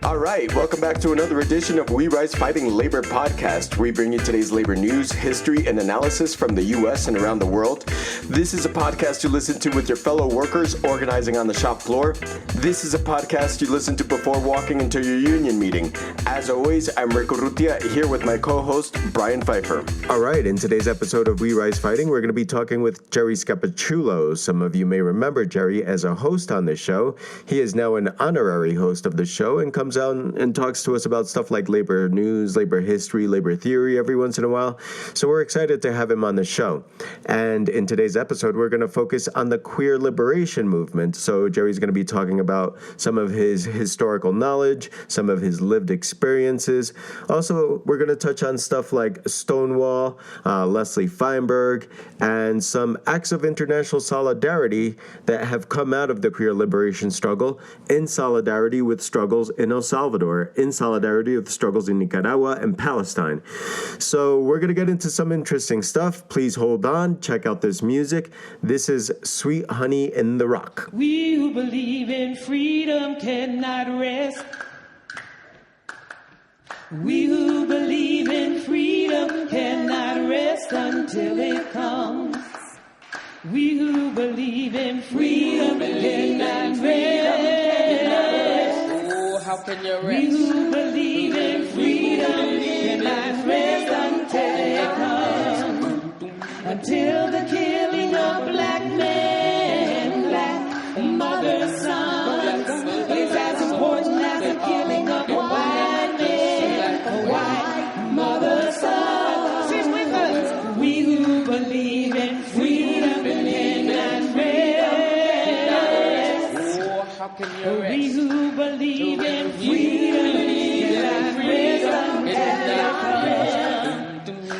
All right, welcome back to another edition of We Rise Fighting Labor podcast. We bring you today's labor news, history, and analysis from the U.S. and around the world. This is a podcast you listen to with your fellow workers organizing on the shop floor. This is a podcast you listen to before walking into your union meeting. As always, I'm Rico Rutia, here with my co-host, Brian Pfeiffer. All right, in today's episode of We Rise Fighting, we're going to be talking with Gerry Scoppettuolo. Some of you may remember Gerry as a host on this show. He is now an honorary host of the show and comes out and talks to us about stuff like labor news, labor history, labor theory every once in a while. So we're excited to have him on the show. And in today's episode, we're going to focus on the queer liberation movement. So Gerry's going to be talking about some of his historical knowledge, some of his lived experiences. Also, we're going to touch on stuff like Stonewall, Leslie Feinbeg, and some acts of international solidarity that have come out of the queer liberation struggle in solidarity with struggles in El Salvador, in solidarity with struggles in Nicaragua and Palestine. So we're going to get into some interesting stuff. Please hold on. Check out this music. This is Sweet Honey in the Rock. We who believe in freedom cannot rest. We who believe in freedom cannot rest until it comes. We who believe in freedom cannot rest. Oh, how can you rest? We who believe in freedom cannot rest until it comes. Until the killing of black men, black mothers, sons is as important as the killing of white men, white mothers, sons. Sing with us. We who believe in freedom cannot rest. Oh, how can you rest? We who believe in freedom cannot rest until it comes.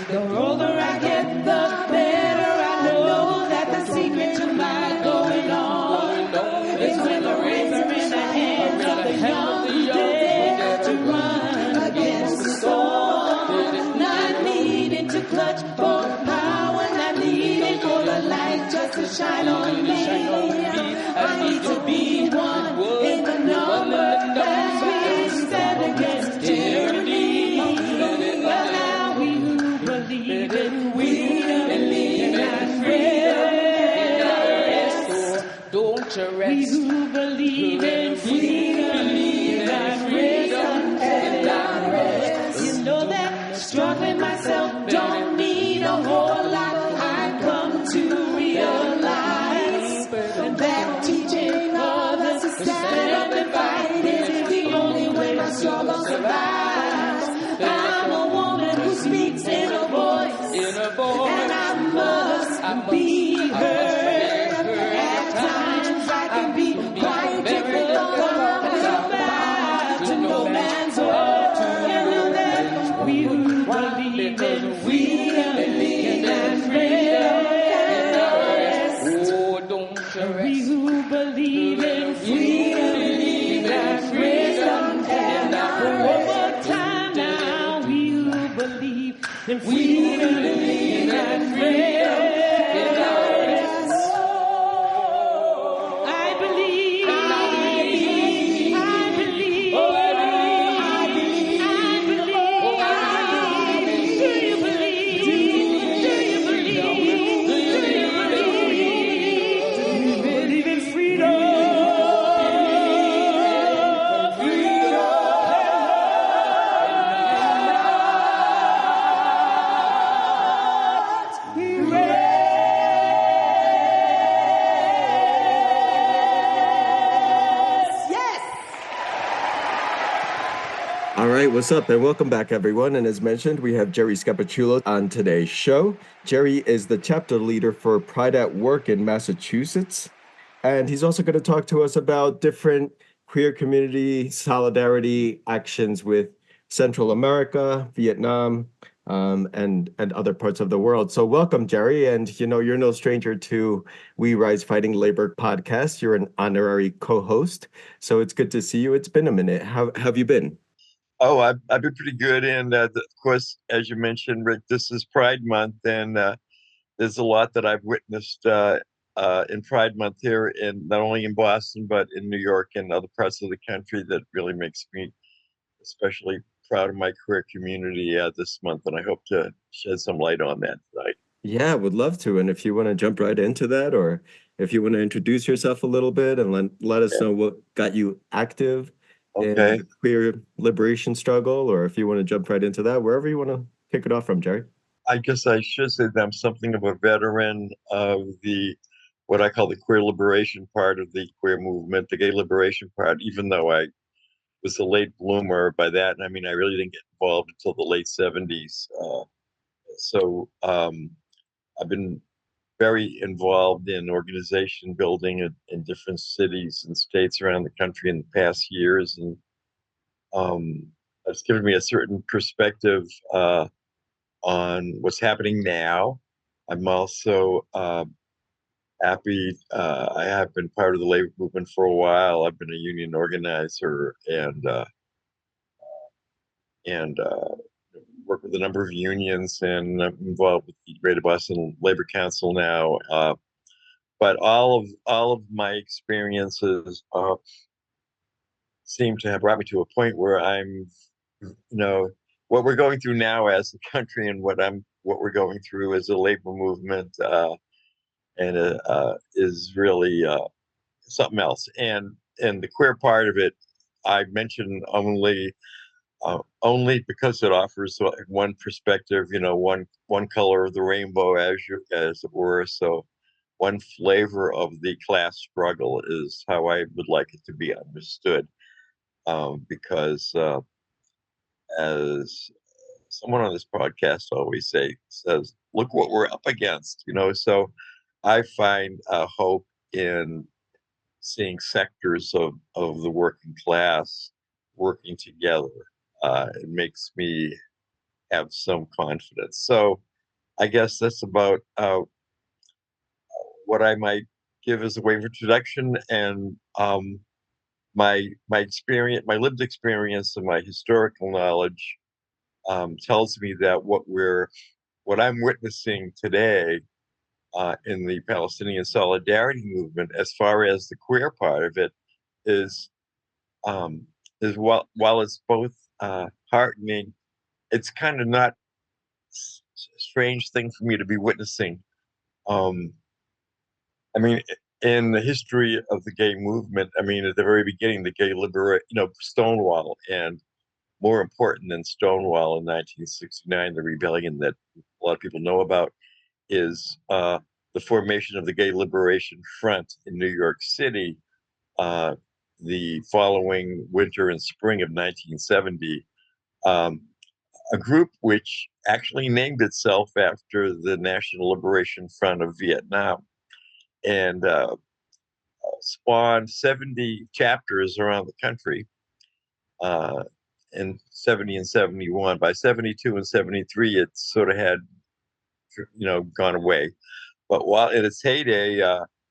The older I get, the better I know that the secret to my going on is when the reins are in the hands of the young who dare to run against the storm, not needing to clutch for power, not needing for the light just to shine on me. I need to be one in the number as we stand against tyranny. Well, now we who believe in freedom cannot rest. Don't you We rest? who believe in freedom cannot rest. You know that struggling myself don't mean a whole lot. I've come to realize that teaching others to stand up and fight is the only way my struggle survives. I'm a woman who speaks in a voice, and I must be heard. At times I can be quite difficult, but to no man's word. You know that we who believe in freedom cannot rest. Oh, don't you We rest? who believe in freedom cannot rest until one more time now. We who believe in freedom cannot rest. I believe, I believe, I believe, I believe. Do you believe? Do you believe? Do you believe in freedom? All right, what's up, and welcome back, everyone. And as mentioned, we have Gerry Scoppettuolo on today's show. Gerry is the chapter leader for Pride at Work in Massachusetts, and he's also going to talk to us about different queer community solidarity actions with Central America, Vietnam, and other parts of the world. So welcome, Gerry. And, you know, you're no stranger to We Rise Fighting Labor podcast. You're an honorary co-host. So it's good to see you. It's been a minute. How have you been? Oh, I've been pretty good. And of course, as you mentioned, Rick, this is Pride Month. And there's a lot that I've witnessed in Pride Month here, in not only in Boston but in New York and other parts of the country, that really makes me especially proud of my queer community this month, and I hope to shed some light on that tonight. Yeah, would love to. And if you want to jump right into that, or if you want to introduce yourself a little bit and let us Yeah. know what got you active in Okay. the queer liberation struggle, or if you want to jump right into that, wherever you want to kick it off from, Gerry. I guess I should say that I'm something of a veteran of the what I call the queer liberation part of the queer movement, the gay liberation part, even though I was a late bloomer by that. I mean, I really didn't get involved until the late 70s. So I've been very involved in organization building in different cities and states around the country in the past years. And um, it's given me a certain perspective on what's happening now. I'm also happy. I have been part of the labor movement for a while. I've been a union organizer and work with a number of unions, and I'm involved with the Greater Boston Labor Council now. But all of my experiences seem to have brought me to a point where what we're going through now as a country, and what we're going through as a labor movement, and is really something else. And the queer part of it, I mentioned only because it offers one perspective, one color of the rainbow, as it were. So one flavor of the class struggle is how I would like it to be understood. Because as someone on this podcast always says, look what we're up against. So I find hope in seeing sectors of the working class working together. It makes me have some confidence. So I guess that's about what I might give as a way of introduction, and my experience, my lived experience, and my historical knowledge tells me that what I'm witnessing today in the Palestinian solidarity movement, as far as the queer part of it, is um, is while it's both heartening, it's kind of not strange thing for me to be witnessing. Um, I mean, in the history of the gay movement, I mean, at the very beginning, the gay Stonewall, and more important than Stonewall in 1969, the rebellion that a lot of people know about, is the formation of the Gay Liberation Front in New York City uh, the following winter and spring of 1970. Um, a group which actually named itself after the National Liberation Front of Vietnam, and spawned 70 chapters around the country uh, in 70 and 71. By 72 and 73, it sort of had, gone away. But while in its heyday,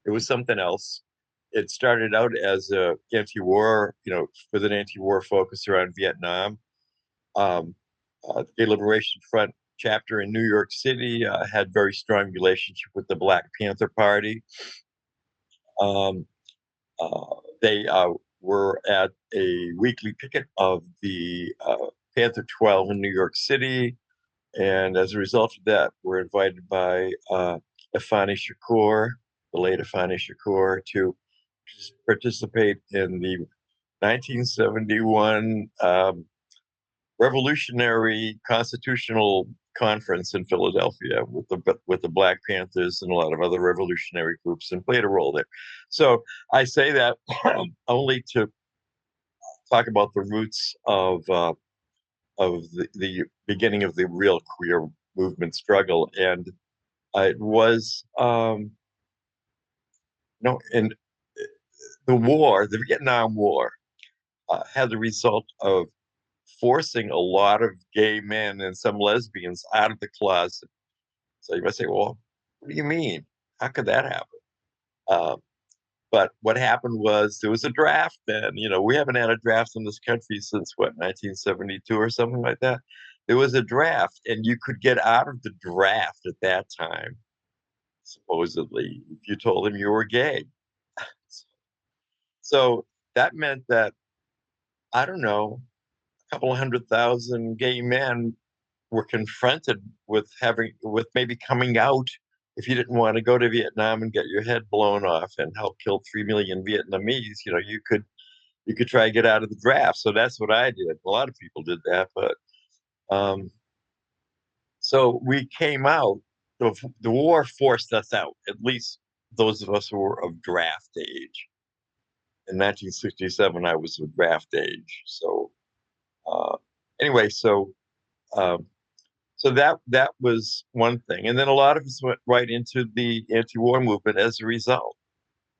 it was something else. It started out as a anti-war, with an anti-war focus around Vietnam. The Gay Liberation Front chapter in New York City had very strong relationship with the Black Panther Party. Um, they were at a weekly picket of the Panther 12 in New York City, and as a result of that, were invited by Afani Shakur, the late Afani Shakur, to participate in the 1971 Revolutionary Constitutional Conference in Philadelphia with the Black Panthers and a lot of other revolutionary groups, and played a role there. So I say that only to talk about the roots of the beginning of the real queer movement struggle, and it was in the Vietnam War had the result of forcing a lot of gay men and some lesbians out of the closet. So you might say, well, what do you mean? How could that happen? Uh, but what happened was there was a draft, and we haven't had a draft in this country since 1972 or something like that. There was a draft, and you could get out of the draft at that time supposedly, if you told him you were gay. So that meant that, I don't know, a couple of 100,000 gay men were confronted with maybe coming out if you didn't want to go to Vietnam and get your head blown off and help kill 3 million Vietnamese. You could try to get out of the draft. So that's what I did. A lot of people did that, but um, so we came out. The war forced us out. At least those of us who were of draft age. In 1967, I was of draft age. So uh, anyway, um, so that was one thing, and then a lot of us went right into the anti-war movement as a result.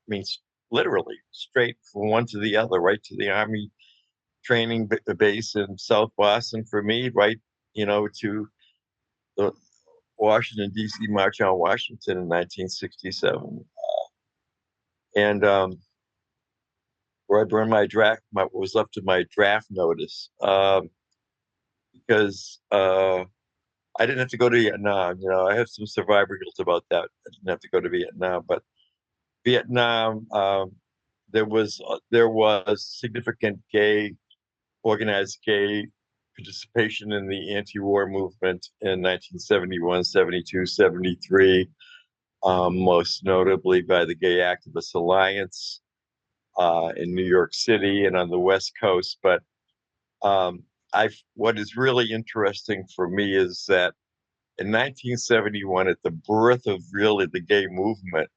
I mean, literally straight from one to the other, right to the Army training base in South Boston for me, right, to the Washington D.C. March on Washington in 1967, and where I burned my draft, what was left of my draft notice, because I didn't have to go to Vietnam. I have some survivor guilt about that. I didn't have to go to Vietnam, but Vietnam, there was significant organized gay participation in the anti-war movement in 1971, 72, 73, most notably by the Gay Activist Alliance in New York City and on the West Coast. But um, what is really interesting for me is that in 1971, at the birth of really the gay movement,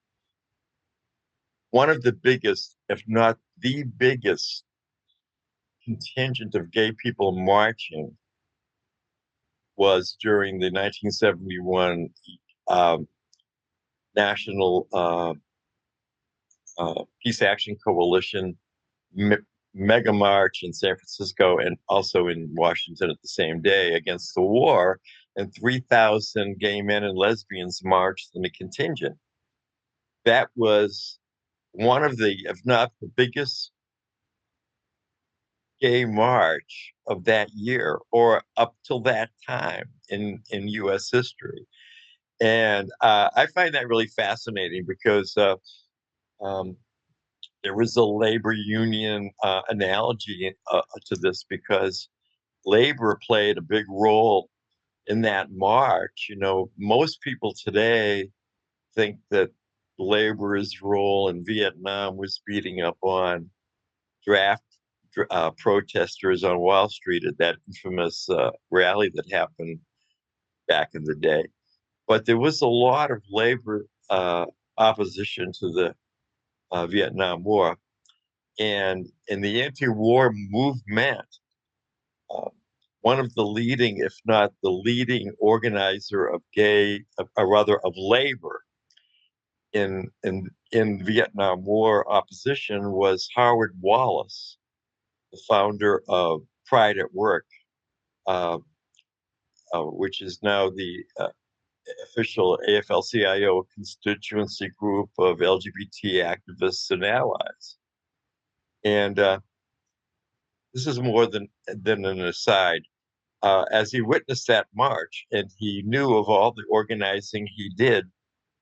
one of the biggest, if not the biggest, contingent of gay people marching was during the 1971 um, National Peace Action Coalition mega march in San Francisco and also in Washington at the same day against the war. And 3,000 gay men and lesbians marched in a contingent. That was one of the, if not the biggest gay march of that year or up till that time in U.S. history. And I find that really fascinating because um, there was a labor union analogy to this because labor played a big role in that march. Most people today think that labor's role in Vietnam was beating up on draft protesters on Wall Street at that infamous rally that happened back in the day. But there was a lot of labor opposition to the Vietnam War. And in the anti-war movement, uh, one of the leading, if not the leading organizer of or rather of labor in Vietnam War opposition was Howard Wallace, the founder of Pride at Work, uh, which is now the official AFL-CIO constituency group of LGBT activists and allies. And this is more than an aside. As he witnessed that march, and he knew of all the organizing he did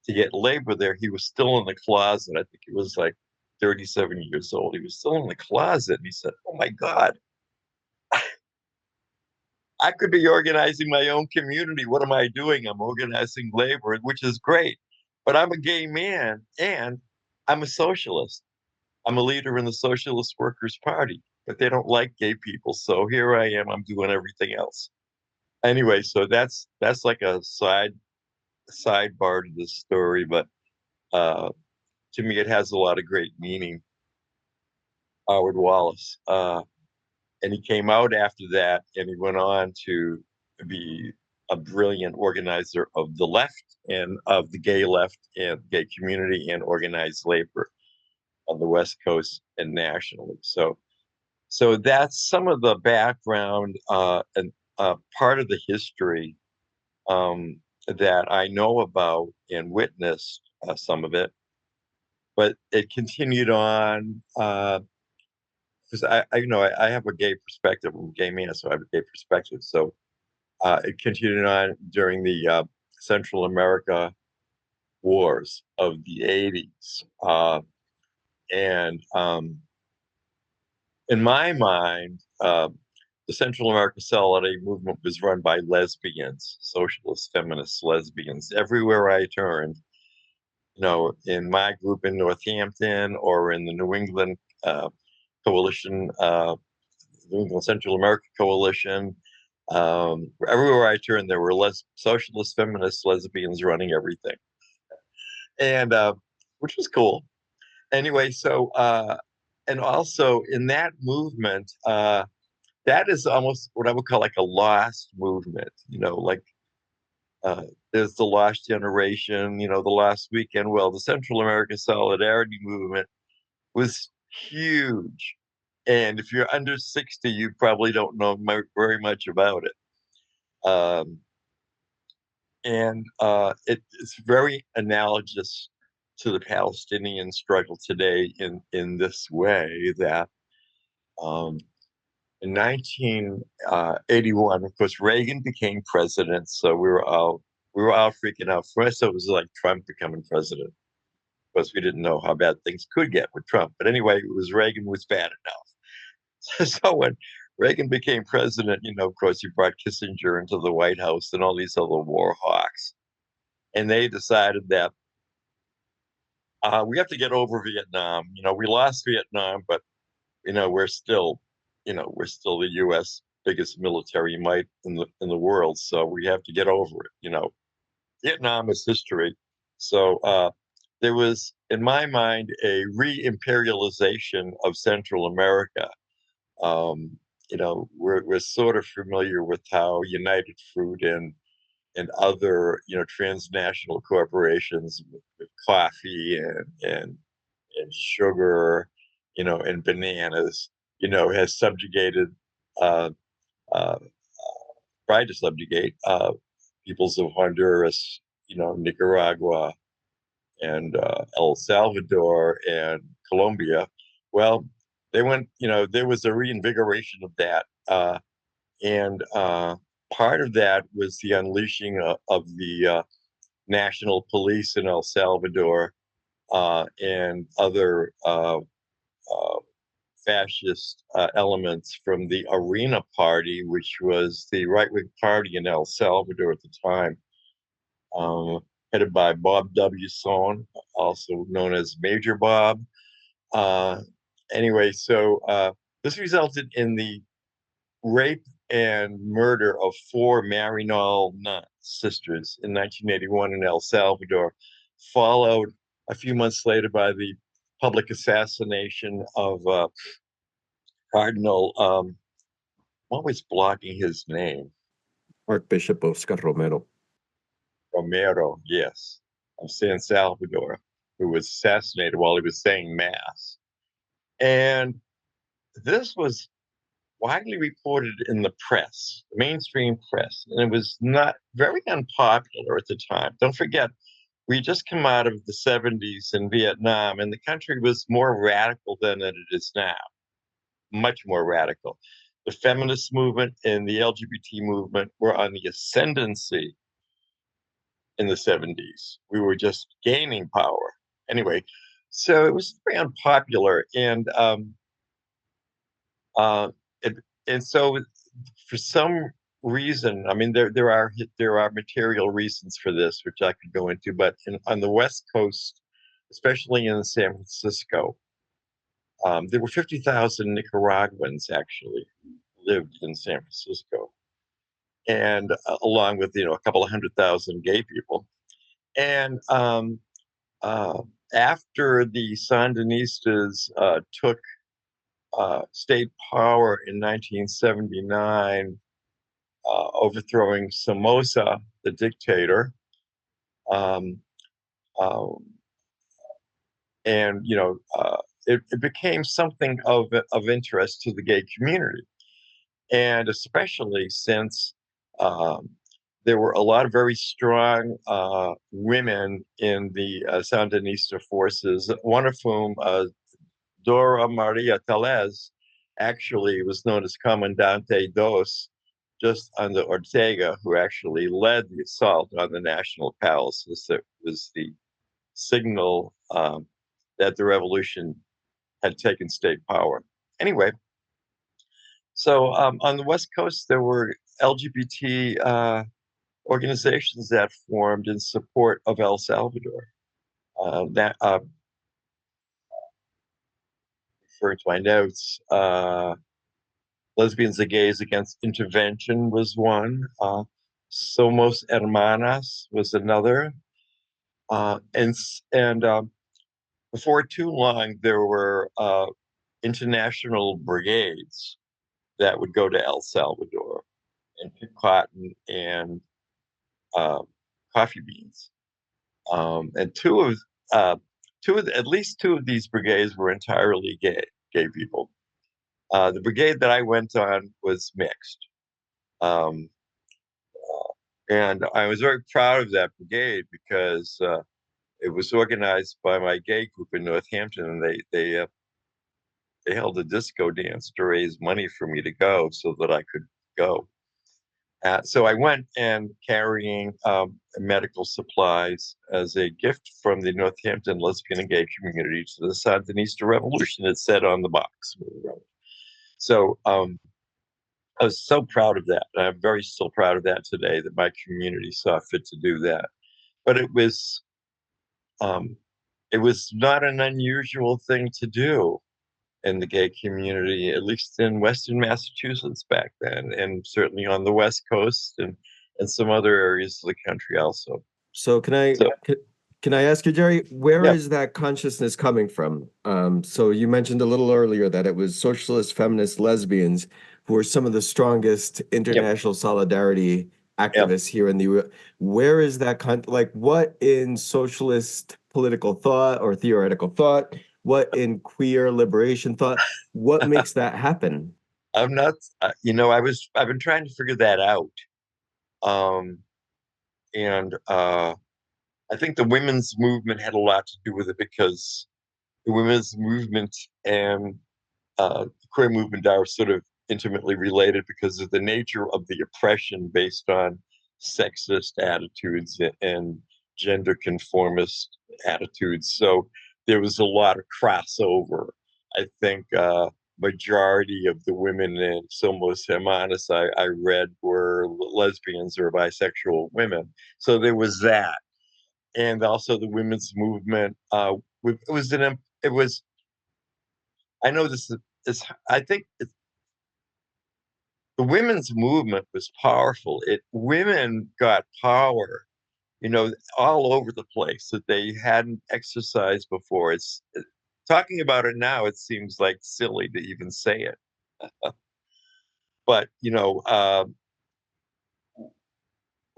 to get labor there, he was still in the closet. I think he was like 37 years old. He was still in the closet. And he said, "Oh my God, I could be organizing my own community. What am I doing? I'm organizing labor, which is great. But I'm a gay man and I'm a socialist. I'm a leader in the Socialist Workers' Party, but they don't like gay people. So here I am. I'm doing everything else." Anyway, so that's like a sidebar to this story, but uh, to me, it has a lot of great meaning. Howard Wallace. And he came out after that and he went on to be a brilliant organizer of the left and of the gay left and gay community and organized labor on the West Coast and nationally. So that's some of the background and part of the history that I know about and witnessed some of it. But it continued on because I have a gay perspective. I'm a gay man, so I have a gay perspective. So it continued on during the Central America wars of the 80s. And in my mind, the Central America Solidarity movement was run by lesbians, socialist, feminist lesbians. Everywhere I turned, in my group in Northampton or in the New England Coalition, New England Central America Coalition, everywhere I turned, there were socialist, feminist lesbians running everything, and which was cool. Anyway, so and also in that movement, that is almost what I would call like a lost movement. Like there's the Lost Generation, the Last Weekend. Well, the Central American Solidarity movement was huge. And if you're under 60, you probably don't know very much about it. And it's very analogous to the Palestinian struggle today in this way that in 1981, of course, Reagan became president, so we were all freaking out. First, it was like Trump becoming president. Of course, we didn't know how bad things could get with Trump. But anyway, Reagan was bad enough. So when Reagan became president, of course, he brought Kissinger into the White House and all these other war hawks. And they decided that we have to get over Vietnam. We lost Vietnam, but we're still the U.S. biggest military might in the world. So we have to get over it. Vietnam is history. So there was, in my mind, a re-imperialization of Central America. We're sort of familiar with how United Fruit and other transnational corporations with coffee and sugar, and bananas, has subjugated, uh, tried to subjugate peoples of Honduras, Nicaragua, and El Salvador and Colombia. Well, they went, there was a reinvigoration of that. And part of that was the unleashing of the national police in El Salvador and other fascist elements from the Arena Party, which was the right-wing party in El Salvador at the time, headed by Bob W. Sohn, also known as Major Bob. Anyway, so this resulted in the rape and murder of 4 Maryknoll nun sisters in 1981 in El Salvador, followed a few months later by the public assassination of Cardinal, I'm always blocking his name. Archbishop Oscar Romero. Romero, yes, of San Salvador, who was assassinated while he was saying mass. And this was widely reported in the press, the mainstream press, and it was not very unpopular at the time. Don't forget, we just come out of the 70s in Vietnam, and the country was more radical than it is now, much more radical. The feminist movement and the LGBT movement were on the ascendancy in the 70s. We were just gaining power. Anyway, so it was very unpopular, and so for some reason, I mean, there are material reasons for this, which I could go into, but on the West Coast, especially in San Francisco, there were 50,000 Nicaraguans actually lived in San Francisco, and along with a couple of 100,000 gay people. And after the Sandinistas took state power in 1979, overthrowing Somoza, the dictator, and it became something of interest to the gay community, and especially since there were a lot of very strong women in the Sandinista forces, one of whom, Dora Maria Tellez, actually was known as Comandante Dos, just under Ortega, who actually led the assault on the National Palace. This was the signal that the revolution had taken state power. Anyway, so on the West Coast, there were LGBT organizations that formed in support of El Salvador. That referring to my notes, Lesbians and Gays Against Intervention was one. Somos Hermanas was another. And before too long, there were international brigades that would go to El Salvador and pick cotton and coffee beans. And at least two of these brigades were entirely gay people. The brigade that I went on was mixed. Um, and I was very proud of that brigade because it was organized by my gay group in Northampton, and they held a disco dance to raise money for me to go so that I could go. So I went and carrying medical supplies as a gift from the Northampton lesbian and gay community to the Sandinista Revolution. It said on the box. So I was so proud of that. I'm very still proud of that today, that my community saw fit to do that. But it was not an unusual thing to do in the gay community, at least in Western Massachusetts back then, and certainly on the West Coast and some other areas of the country also. So can I ask you, Gerry, where Yeah. is that consciousness coming from? So you mentioned a little earlier that it was socialist, feminist, lesbians who are some of the strongest international solidarity activists here in the U.S. Where is that what in socialist political thought or theoretical thought, what in queer liberation thought, what makes that happen? I'm not, I've been trying to figure that out. And I think the women's movement had a lot to do with it, because the women's movement and the queer movement are sort of intimately related because of the nature of the oppression based on sexist attitudes and gender conformist attitudes. So there was a lot of crossover. I think majority of the women in Somos Hermanas I read were lesbians or bisexual women. So there was that. And also the women's movement. It was, I know this is, I think the women's movement was powerful. Women got power, all over the place that they hadn't exercised before. Talking about it now, it seems like silly to even say it. But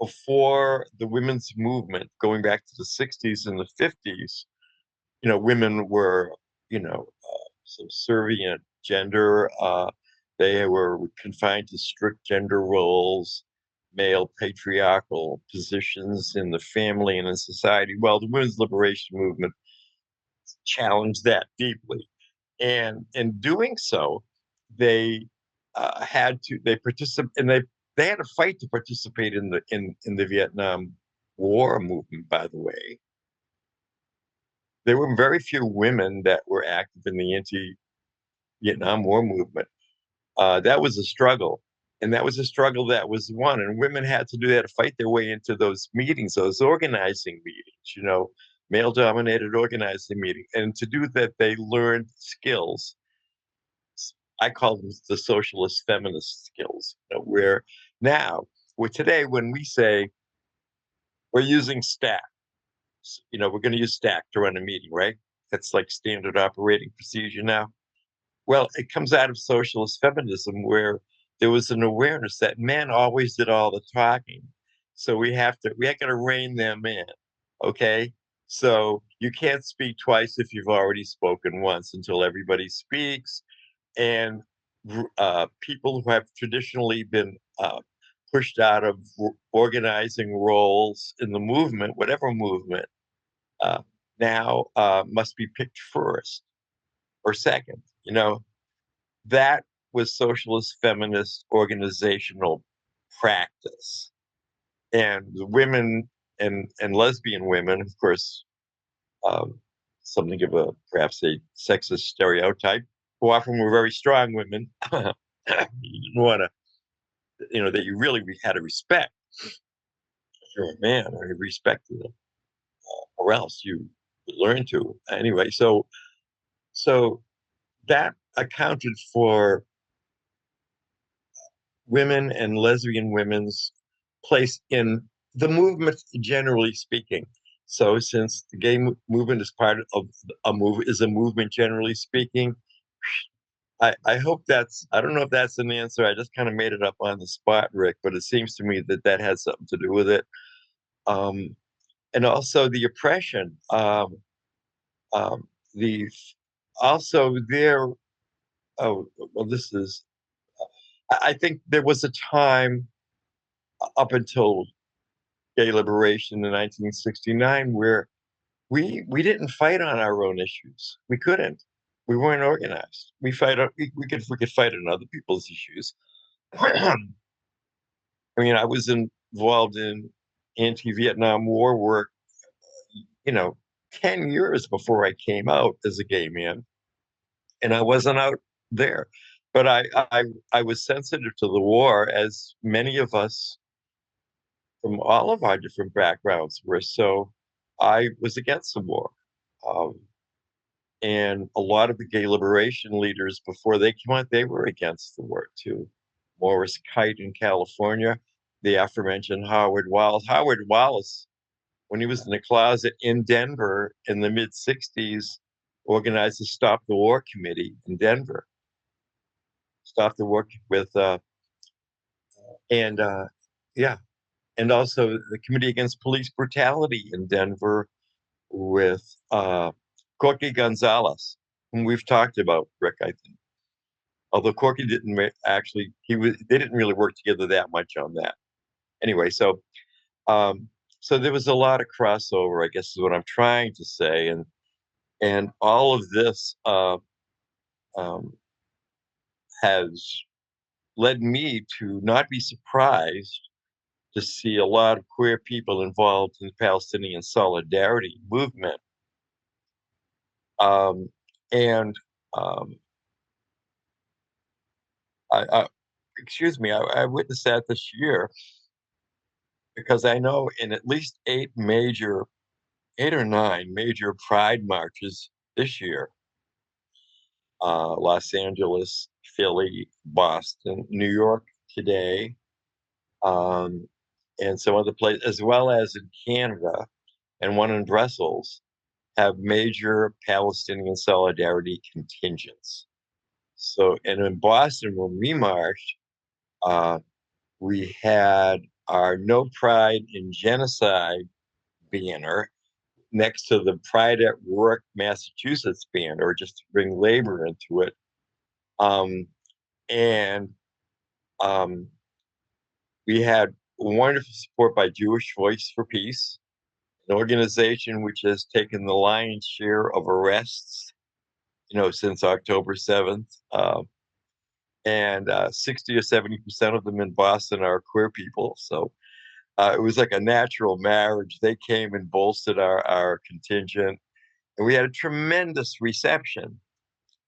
before the women's movement, going back to the 60s and the 50s, women were, subservient gender. They were confined to strict gender roles, male patriarchal positions in the family and in society. Well, the women's liberation movement challenged that deeply. And in doing so, they they had to fight to participate in the Vietnam War movement, by the way. There were very few women that were active in the anti-Vietnam War movement. That was a struggle. And that was a struggle that was won. And women had to do that to fight their way into those meetings, those organizing meetings, male-dominated organizing meetings. And to do that, they learned skills. I call them the socialist feminist skills, where today, when we say we're using stack, we're going to use stack to run a meeting, right? That's like standard operating procedure now. Well, it comes out of socialist feminism, where there was an awareness that men always did all the talking. So we got to rein them in. Okay. So you can't speak twice if you've already spoken once, until everybody speaks. And people who have traditionally been pushed out of organizing roles in the movement, whatever movement, now must be picked first or second. That was socialist feminist organizational practice. And the women and lesbian women, of course, something of a perhaps a sexist stereotype, who often were very strong women. You didn't want to, that you really had to respect if you're a man, or you respected them, or else you learn to anyway. So that accounted for women and lesbian women's place in the movement, generally speaking. So, since the gay movement is part of a movement, generally speaking, I hope I don't know if that's an answer. I just kind of made it up on the spot, Rick, but it seems to me that has something to do with it. And also the oppression. Um, the Also there. Oh well, this is. I think there was a time up until gay liberation in 1969 where we didn't fight on our own issues. We couldn't. We weren't organized. We could fight on other people's issues. I mean, I was involved in anti-Vietnam War work, you know, 10 years before I came out as a gay man, and I wasn't out there. But I was sensitive to the war, as many of us from all of our different backgrounds were. So I was against the war. Um, and a lot of the gay liberation leaders, before they came out, they were against the war too. Morris Kite in California, the aforementioned Howard Wallace. Howard Wallace, when he was in the closet in Denver in the mid 60s, organized the Stop the War Committee in Denver. Stop the War with, and yeah, and also the Committee Against Police Brutality in Denver with Corky Gonzalez, whom we've talked about, Rick, I think. Although Corky didn't actually, they didn't really work together that much on that. Anyway, um, so there was a lot of crossover, I guess is what I'm trying to say, and all of this um, has led me to not be surprised to see a lot of queer people involved in the Palestinian solidarity movement. Um, and um, I excuse me, I witnessed that this year because I know in at least 8 or 9 major pride marches this year, Los Angeles, Philly, Boston, New York today, um, and some other places, as well as in Canada and one in Brussels, have major Palestinian solidarity contingents. So, and in Boston, when we marched, uh, we had our No Pride in Genocide banner next to the Pride at Work Massachusetts banner, just to bring labor into it. And we had wonderful support by Jewish Voice for Peace, an organization which has taken the lion's share of arrests, since October 7th. And 60 or 70% of them in Boston are queer people. So it was like a natural marriage. They came and bolstered our contingent. And we had a tremendous reception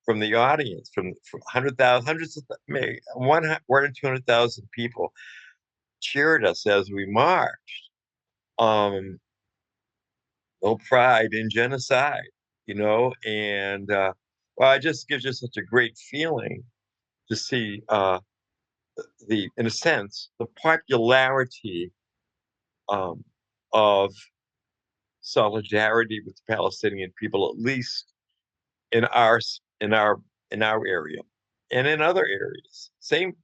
from the audience, from 100,000, hundreds of, maybe 200,000 people cheered us as we marched. No pride in genocide, and well, it just gives you such a great feeling to see in a sense, the popularity of solidarity with the Palestinian people, at least in our in our in our area, and in other areas. Same.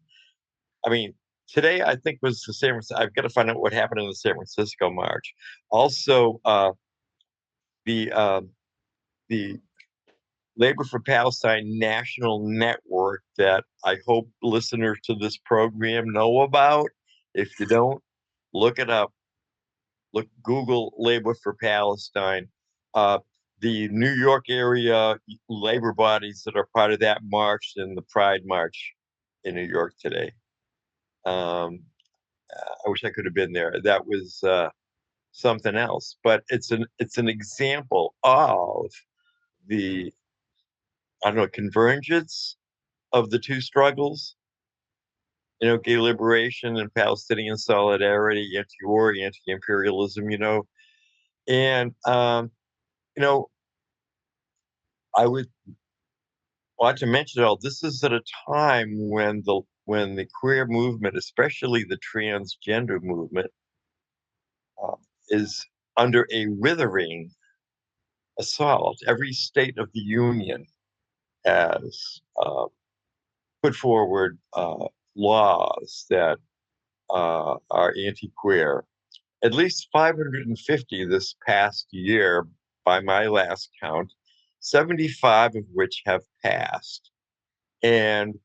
I mean, today I think was the San Francisco. I've got to find out what happened in the San Francisco march. Also, the the Labor for Palestine National Network that I hope listeners to this program know about. If you don't, look it up. Google Labor for Palestine. The New York area labor bodies that are part of that march and the Pride March in New York today. I wish I could have been there. That was something else. But it's an example of the, I don't know, convergence of the two struggles. Gay liberation and Palestinian solidarity, anti-war, anti-imperialism. And I would want to mention all this is at a time when the queer movement, especially the transgender movement, is under a withering assault. Every state of the union has put forward laws that are anti-queer. At least 550 this past year, by my last count, 75 of which have passed. And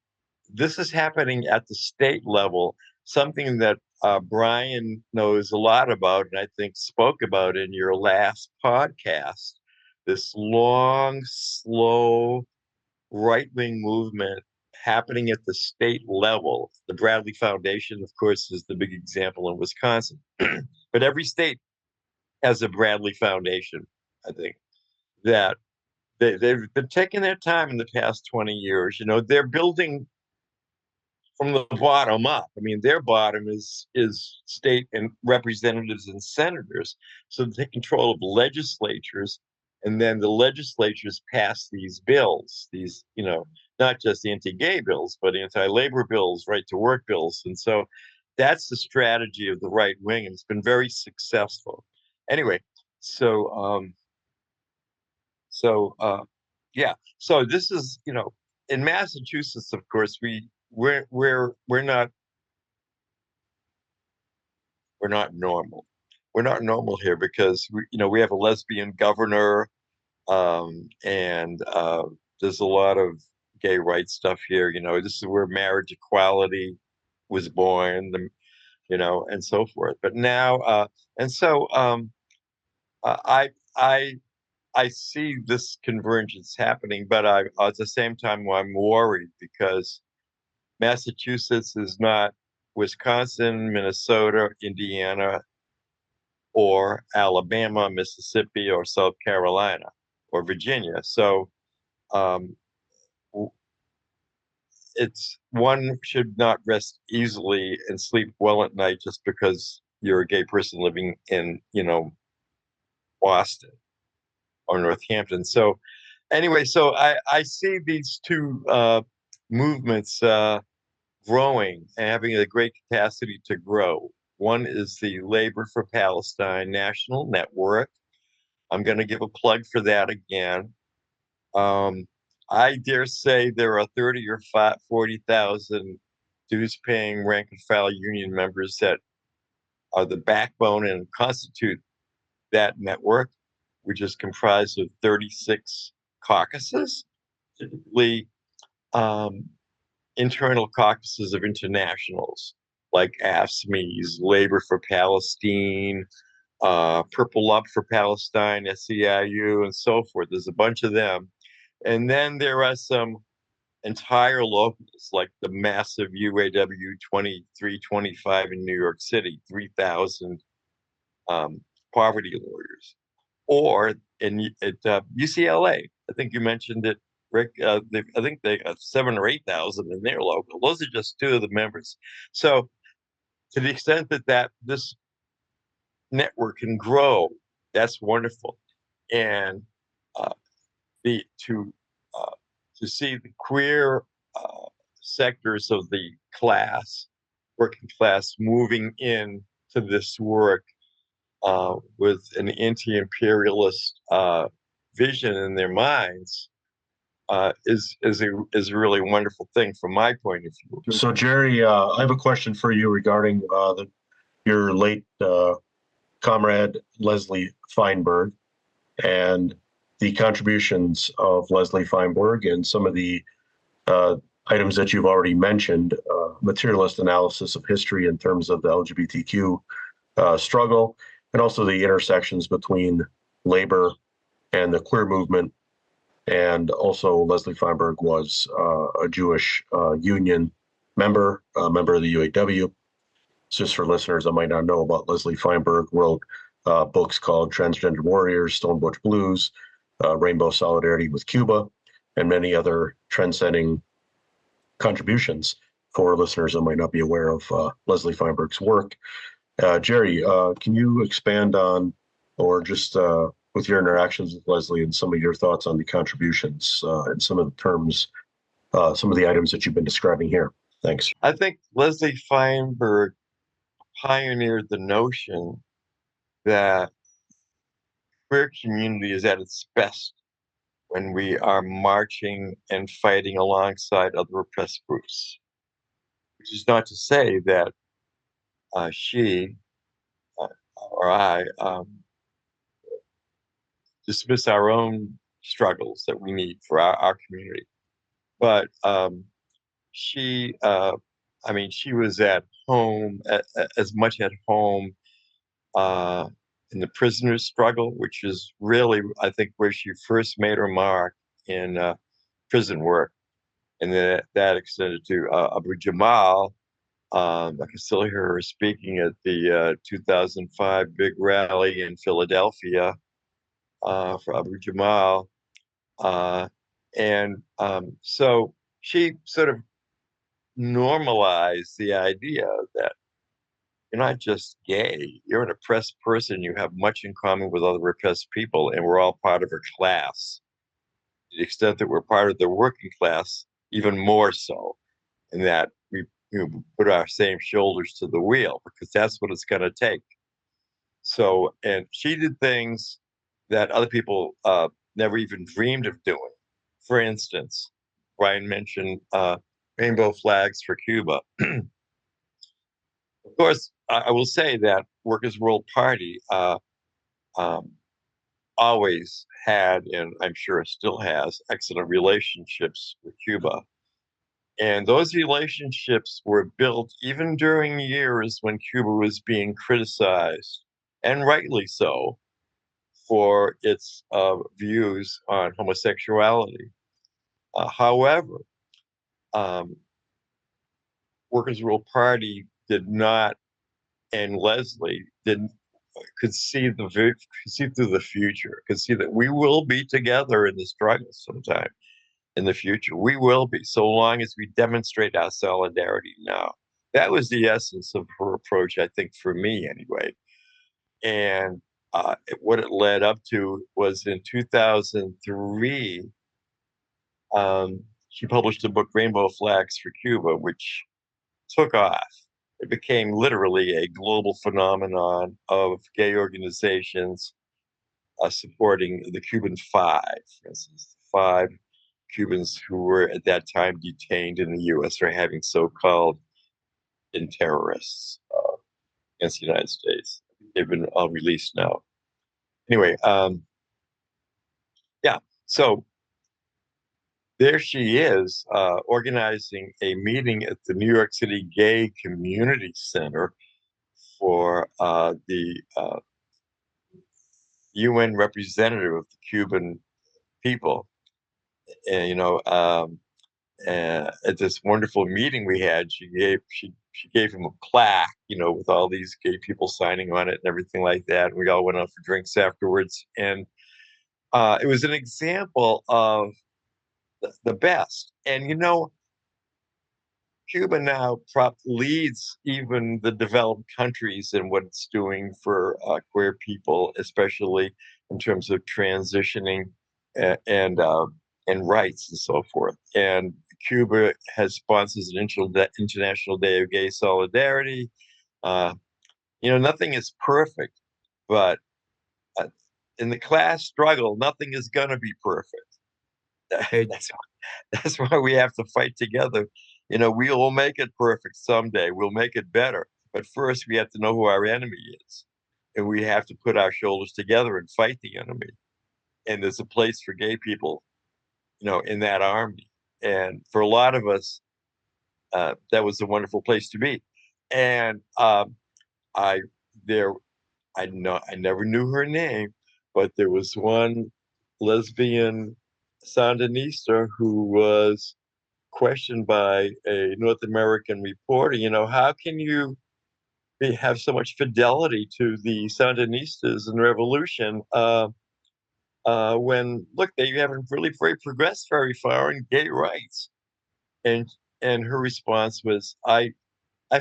this is happening at the state level, something that Brian knows a lot about, and I think spoke about in your last podcast, this long, slow, right-wing movement happening at the state level. The Bradley Foundation, of course, is the big example in Wisconsin. But every state has a Bradley Foundation, I think, that they've been taking their time in the past 20 years. They're building from the bottom up. I mean, their bottom is state and representatives and senators, so they take control of legislatures, and then the legislatures pass these bills, these, not just anti-gay bills, but anti-labor bills, right-to-work bills. And so that's the strategy of the right wing, and it's been very successful. Anyway, so yeah. So this is, in Massachusetts, of course, we're not normal. We're not normal here because we have a lesbian governor, and there's a lot of gay rights stuff here. This is where marriage equality was born, and so forth. But now, and so I see this convergence happening, but at the same time, I'm worried because Massachusetts is not Wisconsin, Minnesota, Indiana, or Alabama, Mississippi, or South Carolina, or Virginia. So one should not rest easily and sleep well at night just because you're a gay person living in, Boston or Northampton. So anyway, so I see these two movements growing and having a great capacity to grow. One is the Labor for Palestine National Network. I'm going to give a plug for that again. I dare say there are 30 or 40,000 dues-paying rank-and-file union members that are the backbone and constitute that network, which is comprised of 36 caucuses, typically internal caucuses of internationals like AFSMEs, Labor for Palestine, Purple Up for Palestine, SEIU, and so forth. There's a bunch of them. And then there are some entire locals, like the massive UAW 2325 in New York City, 3,000 poverty lawyers. Or at UCLA, I think you mentioned it, Rick. I think they got 7,000 or 8,000 in their local. Those are just two of the members. So, to the extent that this network can grow, that's wonderful. And to see the queer sectors of the working class, moving in to this work with an anti-imperialist vision in their minds is a really wonderful thing from my point of view. So, Gerry, I have a question for you regarding your late comrade Leslie Feinberg and the contributions of Leslie Feinberg and some of the items that you've already mentioned, materialist analysis of history in terms of the LGBTQ struggle, and also the intersections between labor and the queer movement. And also Leslie Feinberg was a Jewish union member, a member of the UAW. Just for listeners that might not know about Leslie Feinberg, wrote books called Transgender Warriors, Stone Butch Blues, Rainbow Solidarity with Cuba, and many other transcending contributions for listeners that might not be aware of Leslie Feinberg's work. Gerry, can you expand on, or just with your interactions with Leslie and some of your thoughts on the contributions and some of the terms, some of the items that you've been describing here? Thanks. I think Leslie Feinberg pioneered the notion that queer community is at its best when we are marching and fighting alongside other oppressed groups, which is not to say that she or I dismiss our own struggles that we need for our community. But she, I mean, she was at home, as much at home in the prisoner's struggle, which is really, I think, where she first made her mark in prison work. And then that extended to Abu Jamal. I can still hear her speaking at the 2005 big rally in Philadelphia for Abu Jamal. And so she sort of normalized the idea that you're not just gay, you're an oppressed person. You have much in common with other oppressed people, and we're all part of a class. To the extent that we're part of the working class, even more so, in that we put our same shoulders to the wheel, because that's what it's going to take. So, and she did things that other people never even dreamed of doing. For instance, Brian mentioned rainbow flags for Cuba. Of course, I will say that Workers' World Party um, always had, and I'm sure still has, excellent relationships with Cuba. And those relationships were built even during years when Cuba was being criticized, and rightly so, for its views on homosexuality. However, um, Workers' World Party did not, and Leslie didn't, could see through the future, could see that we will be together in the struggle sometime in the future. We will be, so long as we demonstrate our solidarity now. That was the essence of her approach, I think, for me anyway. And what it led up to was in 2003, she published a book, Rainbow Flags for Cuba, which took off. It became literally a global phenomenon of gay organizations supporting the Cuban Five. For instance, five Cubans who were at that time detained in the U.S. for having so-called terrorists against the United States. They've been all released now. Anyway, yeah. So there she is, organizing a meeting at the New York City Gay Community Center for the UN representative of the Cuban people. And, at this wonderful meeting we had, she gave him a plaque, with all these gay people signing on it and everything like that. And we all went out for drinks afterwards. And it was an example of the best. And, Cuba now leads even the developed countries in what it's doing for queer people, especially in terms of transitioning and rights and so forth. And Cuba has sponsors an International Day of Gay Solidarity. Nothing is perfect, but uh, in the class struggle, nothing is going to be perfect. That's that's why we have to fight together. We will make it perfect someday. We'll make it better. But first, we have to know who our enemy is. And we have to put our shoulders together and fight the enemy. And there's a place for gay people, in that army. And for a lot of us, that was a wonderful place to be. And I there I never knew her name, but there was one lesbian Sandinista who was questioned by a North American reporter. How can you they have so much fidelity to the Sandinistas and revolution. When look, they haven't really very progressed very far in gay rights. And her response was, I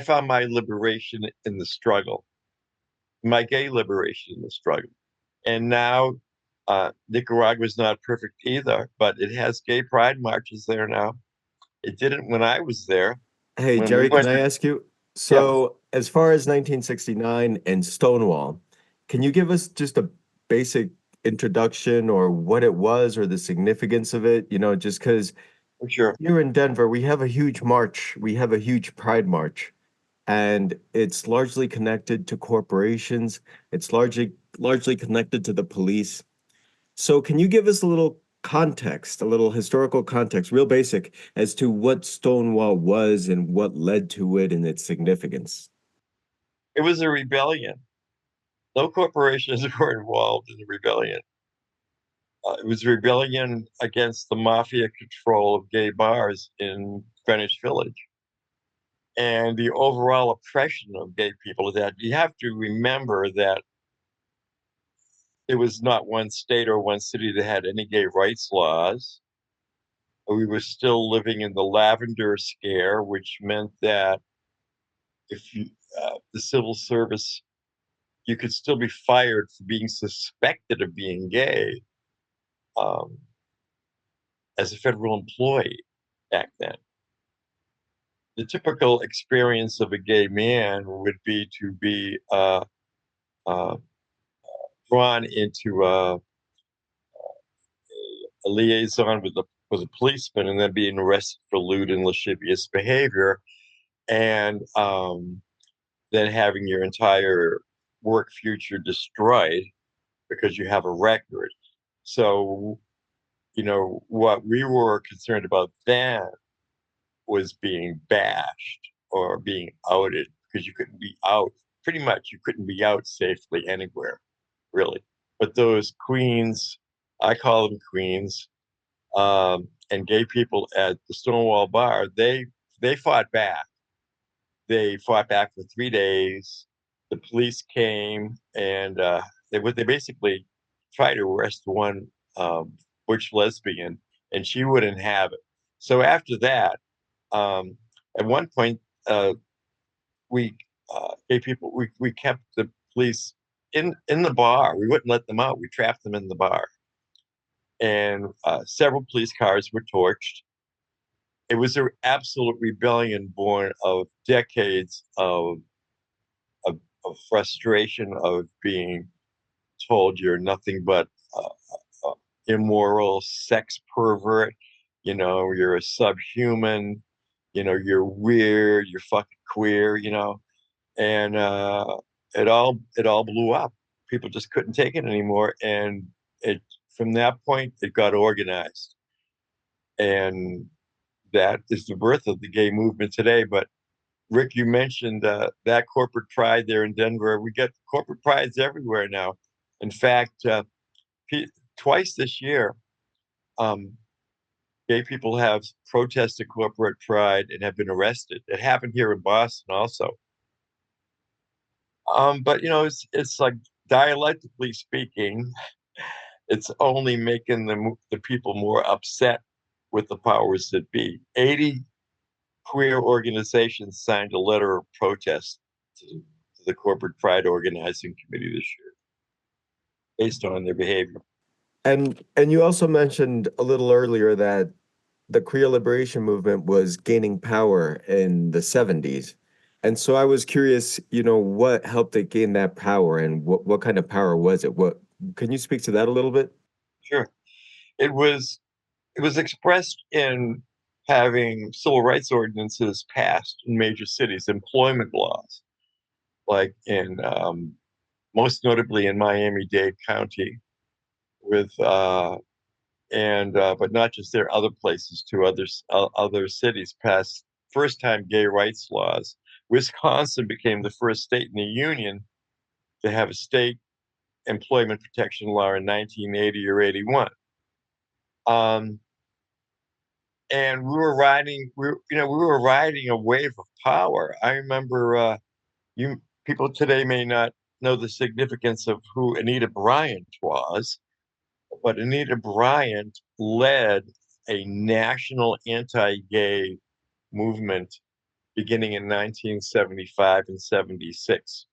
found my liberation in the struggle, my gay liberation in the struggle. And now Nicaragua's not perfect either, but it has gay pride marches there now. It didn't when I was there. Hey, When we Gerry, can went I to, ask you? yeah, So, as far as 1969 and Stonewall, can you give us just a basic introduction or what it was or the significance of it? You know, just because for sure. here in Denver, we have a huge march, we have a huge pride march, and it's largely connected to corporations. It's largely connected to the police. So can you give us a little context, a little historical context, real basic, as to what Stonewall was and what led to it and its significance? It was a rebellion. No corporations were involved in the rebellion. It was a rebellion against the mafia control of gay bars in Greenwich Village and the overall oppression of gay people. That you have to remember that it was not one state or one city that had any gay rights laws. We were still living in the lavender scare, which meant that if you the civil service, you could still be fired for being suspected of being gay um, as a federal employee back then. The typical experience of a gay man would be to be uh, drawn into a liaison with a policeman and then being arrested for lewd and lascivious behavior, and then having your entire work future destroyed because you have a record. So, what we were concerned about then was being bashed or being outed because you couldn't be out. Pretty much, you couldn't be out safely anywhere, really. But those queens, I call them queens, and gay people at the Stonewall Bar, they fought back. They fought back for 3 days. The police came and they basically tried to arrest one butch lesbian, and she wouldn't have it. So after that, um, at one point, we gay people we kept the police in the bar. We wouldn't let them out. We trapped them in the bar, and several police cars were torched. It was an absolute rebellion born of decades of frustration of being told you're nothing but immoral sex pervert. You're a subhuman. You're weird. You're fucking queer. And it all blew up. People just couldn't take it anymore, and it from that point it got organized, and that is the birth of the gay movement today. But Rick, you mentioned that corporate pride there in Denver. We get corporate prides everywhere now. In fact, twice this year, um, gay people have protested corporate pride and have been arrested. It happened here in Boston also. But it's like dialectically speaking, it's only making the people more upset with the powers that be. 80 queer organizations signed a letter of protest to the Corporate Pride Organizing Committee this year based on their behavior. And you also mentioned a little earlier that the queer liberation movement was gaining power in the 70s. And so I was curious, what helped it gain that power and what kind of power was it? What can you speak to that a little bit? Sure. It was expressed in having civil rights ordinances passed in major cities, employment laws, like in most notably in Miami-Dade County, with and but not just there, other places too. Other cities passed first-time gay rights laws. Wisconsin became the first state in the union to have a state employment protection law in 1980 or 81. Um, and we were riding a wave of power. I remember you people today may not know the significance of who Anita Bryant was, but Anita Bryant led a national anti-gay movement beginning in 1975 and 76,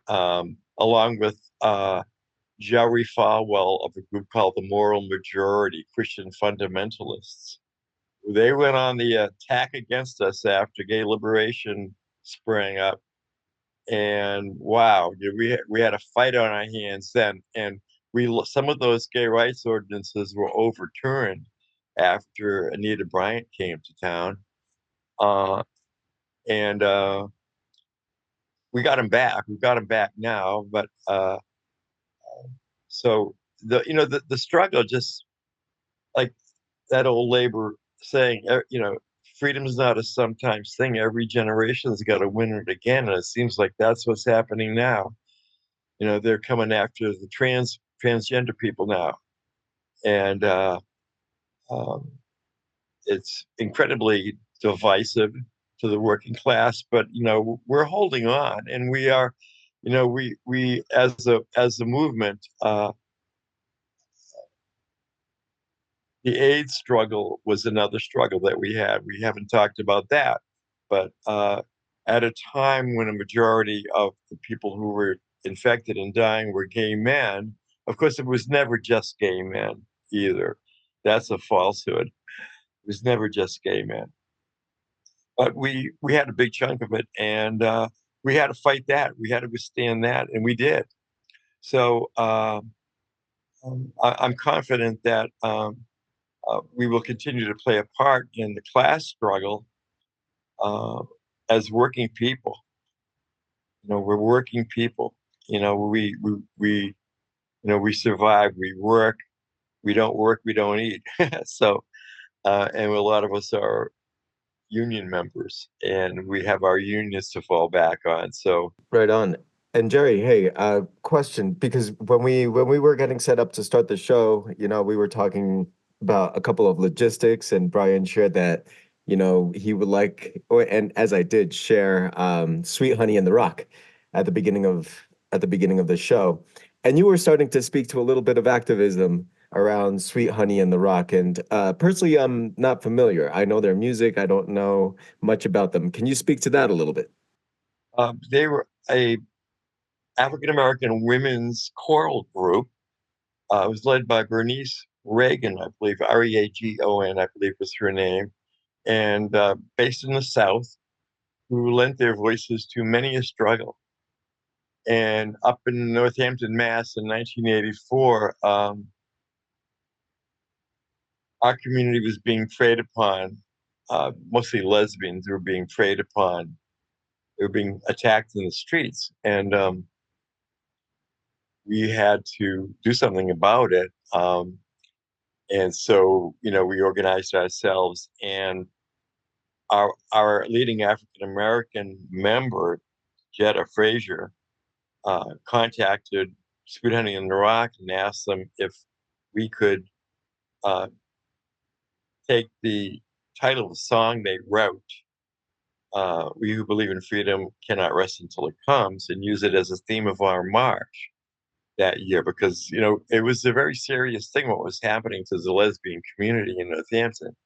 along with Jerry Falwell of a group called the Moral Majority, Christian fundamentalists. They went on the attack against us after gay liberation sprang up. And wow, we had a fight on our hands then. And some of those gay rights ordinances were overturned after Anita Bryant came to town. And we got them back. We've got them back now. But so the struggle, just like that old labor saying, freedom is not a sometimes thing. Every generation's got to win it again. And it seems like that's what's happening now. They're coming after the transgender people now. And it's incredibly divisive to the working class, but we're holding on, and we are, we as a movement, the AIDS struggle was another struggle that we had. We haven't talked about that, but at a time when a majority of the people who were infected and dying were gay men, of course, it was never just gay men either. That's a falsehood. It was never just gay men. But we had a big chunk of it, and we had to fight that. We had to withstand that, and we did. So I'm confident that we will continue to play a part in the class struggle as working people. We're working people. We survive. We work. We don't work. We don't eat. So, and a lot of us are union members, and we have our unions to fall back on. So Right on. And Gerry, hey, question, because when we were getting set up to start the show, we were talking about a couple of logistics, and Brian shared that, he would like, and as I did share, Sweet Honey in the Rock at the beginning of the show. And you were starting to speak to a little bit of activism around Sweet Honey in the Rock. And personally, I'm not familiar. I know their music. I don't know much about them. Can you speak to that a little bit? they were a African American women's choral group. It was led by Bernice Reagan, I believe, Reagon, I believe was her name, and based in the South, who lent their voices to many a struggle. And up in Northampton, Mass, in 1984, our community was being preyed upon. Mostly lesbians were being preyed upon. They were being attacked in the streets, and we had to do something about it. And so, we organized ourselves, and our leading African American member, Jetta Frazier, contacted Sweet Honey in the Rock and asked them if we could take the title of the song they wrote, "We Who Believe in Freedom Cannot Rest Until It Comes," and use it as a theme of our march that year, because it was a very serious thing what was happening to the lesbian community in Northampton,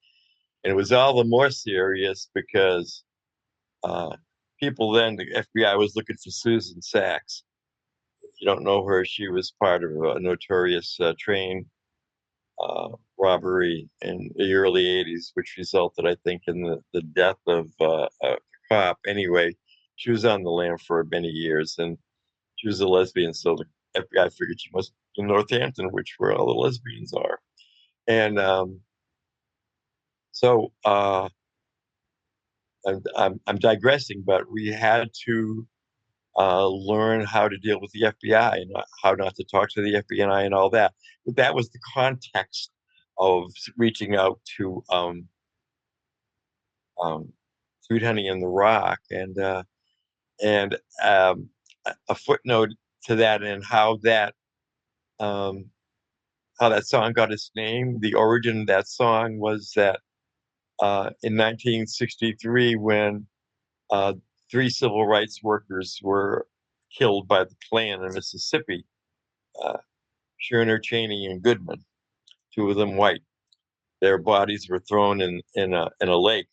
and it was all the more serious because people then, the FBI was looking for Susan Sachs. If you don't know her, she was part of a notorious train robbery in the early 80s, which resulted, I think, in the death of a cop. Anyway, she was on the lam for many years, and she was a lesbian, so the FBI figured she must be in Northampton, which where all the lesbians are. And so I'm digressing, but we had to learn how to deal with the FBI and how not to talk to the FBI and all that. But that was the context of reaching out to Sweet Honey in the Rock, and a footnote to that, and how that song got its name. The origin of that song was that in 1963, when 3 civil rights workers were killed by the Klan in Mississippi. Schooner, Cheney, and Goodman, 2 of them white. Their bodies were thrown in a lake,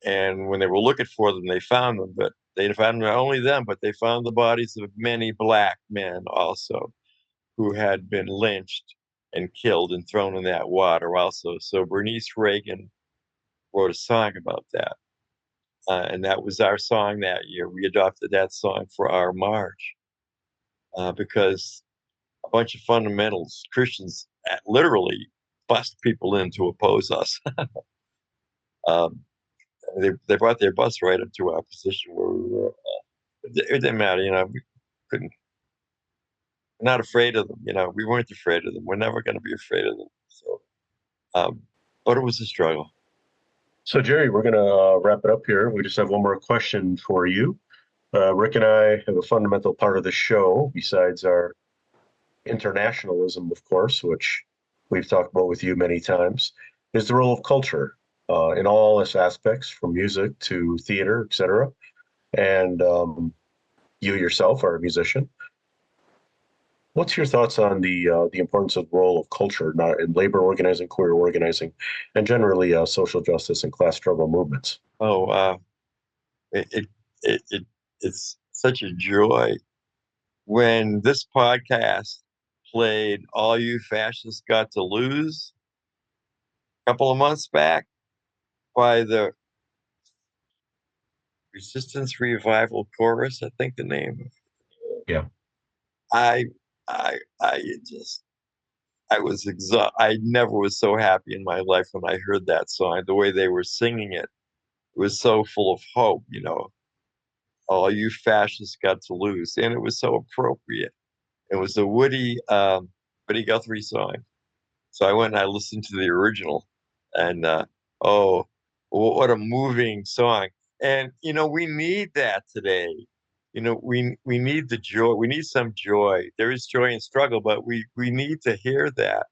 and when they were looking for them, they found them. But they found not only them, but they found the bodies of many black men also, who had been lynched and killed and thrown in that water also. So Bernice Reagan wrote a song about that. And that was our song that year. We adopted that song for our march because a bunch of fundamentals, Christians, literally bust people in to oppose us. They brought their bus right up to our position where we were. It didn't matter, we couldn't. We're not afraid of them, we weren't afraid of them. We're never going to be afraid of them. So, but it was a struggle. So, Gerry, we're going to wrap it up here. We just have one more question for you. Rick and I have a fundamental part of the show, besides our internationalism, of course, which we've talked about with you many times, is the role of culture in all its aspects, from music to theater, etc. And you yourself are a musician. What's your thoughts on the importance of the role of culture, not in labor organizing, queer organizing, and generally social justice and class struggle movements? It's such a joy when this podcast played "All You Fascists Got to Lose" a couple of months back by the Resistance Revival Chorus, I think the name. Yeah. I was exhausted. I never was so happy in my life when I heard that song. The way they were singing it was so full of hope, All you fascists got to lose. And it was so appropriate. It was a Woody Guthrie song. So I went and I listened to the original, and what a moving song. And, we need that today. We need the joy. We need some joy. There is joy in struggle, but we need to hear that.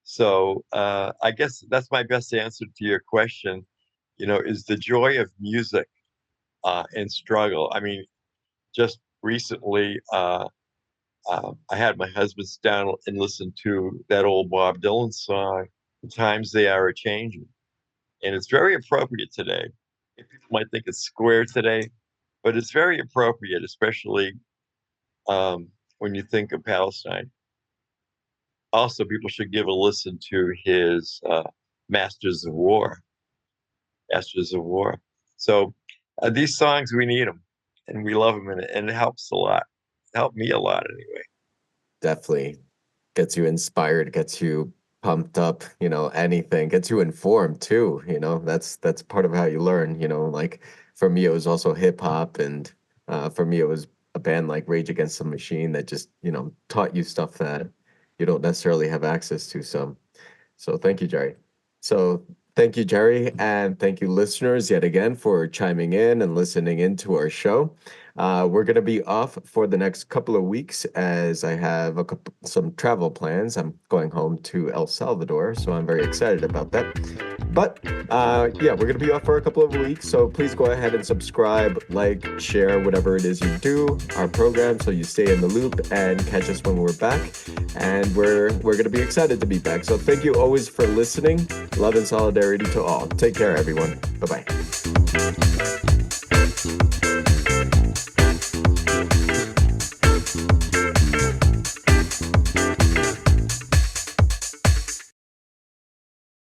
So I guess that's my best answer to your question, is the joy of music and struggle. I mean, just recently, I had my husband sit down and listen to that old Bob Dylan song, "The Times They Are A-Changin'." And it's very appropriate today. People might think it's square today, but it's very appropriate, especially when you think of Palestine. Also, people should give a listen to his Masters of War. So these songs, we need them, and we love them, and it helps a lot. It helped me a lot anyway. Definitely gets you inspired, gets you pumped up, anything, gets you informed too. That's part of how you learn. Like for me, it was also hip hop, and for me, it was a band like Rage Against the Machine that just taught you stuff that you don't necessarily have access to. So thank you, Gerry. So thank you, Gerry, and thank you, listeners, yet again for chiming in and listening into our show. We're going to be off for the next couple of weeks as I have some travel plans. I'm going home to El Salvador, so I'm very excited about that. But we're going to be off for a couple of weeks, so please go ahead and subscribe, like, share, whatever it is you do, our program, so you stay in the loop and catch us when we're back. And we're going to be excited to be back. So thank you always for listening. Love and solidarity to all. Take care, everyone. Bye-bye.